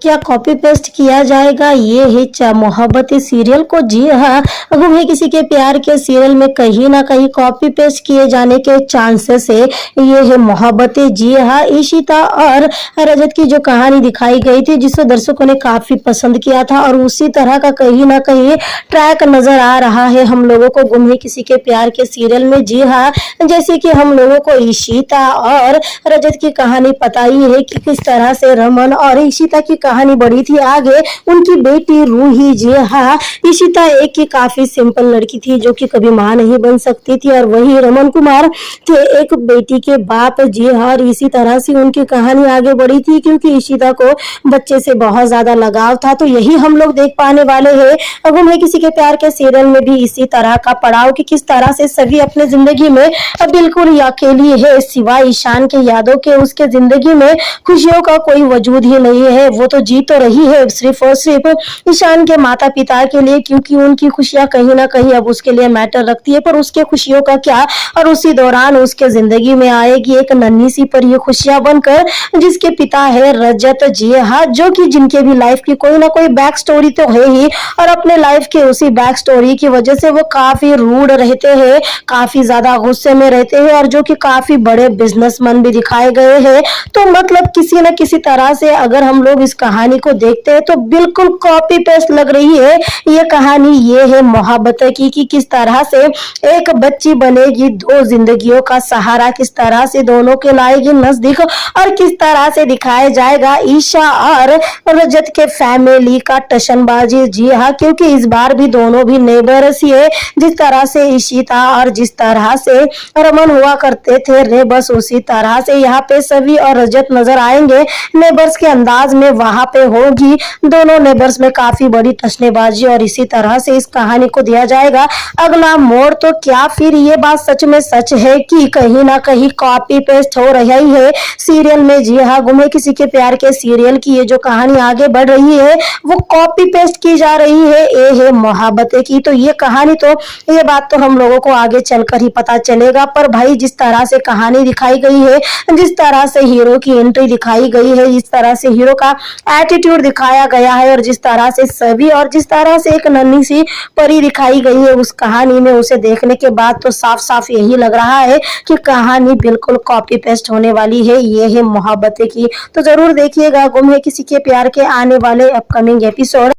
क्या copy paste किया जाएगा ये है मोहब्बतें सीरियल को। जी हाँ, गुम है किसी के प्यार के सीरियल में कहीं ना कहीं कॉपी पेस्ट किए जाने के चांसेस है। ये है मोहब्बतें। जी हाँ, इशिता और रजत की जो कहानी दिखाई गई थी जिसे दर्शकों ने काफी पसंद किया था और उसी तरह का कहीं ना कहीं ट्रैक नजर आ रहा है हम लोगों को गुम है किसी के प्यार के सीरियल में। जी हाँ, जैसे कि हम लोगों को इशिता और रजत की कहानी पता ही है कि किस तरह से रमन और इशिता की कहानी बढ़ी थी आगे। उनकी बेटी रूही। जी हाँ, इशिता एक की काफी सिंपल लड़की थी जो कि कभी मां नहीं बन सकती थी और वही रमन कुमार थे एक बेटी के बाप। जी हाँ, और इसी तरह से उनकी कहानी आगे बढ़ी थी क्योंकि इशिता को बच्चे से बहुत ज्यादा लगाव था। तो यही हम लोग देख पाने वाले हैं अब हमें किसी के प्यार के सीरियल में भी इसी तरह का पड़ाव कि किस तरह से सभी अपने जिंदगी में बिल्कुल अकेली है सिवाय ईशान के यादों के। उसके जिंदगी में खुशियों का कोई वजूद ही नहीं है। वो तो जी तो रही है सिर्फ और सिर्फ ईशान के माता पिता के लिए क्योंकि उनकी खुशियां कहीं ना कहीं अब उसके लिए मैटर रखती है। पर उसके खुशियों का क्या, और उसी दौरान उसके जिंदगी में आएगी एक नन्ही सी पर ये खुशियां बनकर जिसके पिता है रजत। जी हाँ, जो कि जिनके भी लाइफ की कोई ना कोई बैक स्टोरी तो है ही और अपने लाइफ के उसी बैक स्टोरी की वजह से वो काफी रूड रहते हैं, काफी ज्यादा गुस्से में रहते हैं और जो कि काफी बड़े बिजनेसमैन भी दिखाए गए हैं। तो मतलब किसी न किसी तरह से अगर हम लोग इस कहानी को देखते हैं तो बिल्कुल कॉपी पेस्ट लग रही है ये कहानी। ये है मोहब्बत की कि किस तरह से एक बच्ची बनेगी दो जिंदगियों का सहारा, किस तरह से दोनों के लाएगी नजदीक और किस तरह से दिखाया जाएगा ईशा और रजत के फैमिली का टशनबाजी। जी हाँ, क्योंकि इस बार भी दोनों भी नेबर्स ही है। जिस तरह से इशिता और जिस तरह से रमन हुआ करते थे रे बस उसी तरह से यहाँ पे सभी और रजत नजर आएंगे नेबर्स के अंदाज में। वहां पे होगी दोनों नेबर्स में काफी बड़ी टशनेबाजी और इसी तरह से इस कहानी को दिया जाएगा अगला मोड़। तो क्या फिर ये बात सच में सच है कि कहीं ना कहीं कॉपी पेस्ट हो रही है सीरियल में। जी हाँ, गुमे किसी के प्यार के सीरियल की ये जो कहानी आगे बढ़ रही है वो कॉपी पेस्ट की जा रही है। ये है मोहब्बतें की। तो ये कहानी तो ये बात तो हम लोगों को आगे चलकर ही पता चलेगा। पर भाई जिस तरह से कहानी दिखाई गई है, जिस तरह से हीरो की एंट्री दिखाई गई है, जिस तरह से हीरो का एटीट्यूड दिखाया गया है और जिस तरह से सभी और जिस तरह से एक नन्ही सी परी दिखाई गई है उस कहानी में, उसे देखने के बाद तो साफ साफ यही लग रहा है कि कहानी बिल्कुल कॉपी पेस्ट होने वाली है। ये है मोहब्बतें की। तो जरूर देखिएगा गुम है किसी के प्यार के आने वाले अपकमिंग एपिसोड।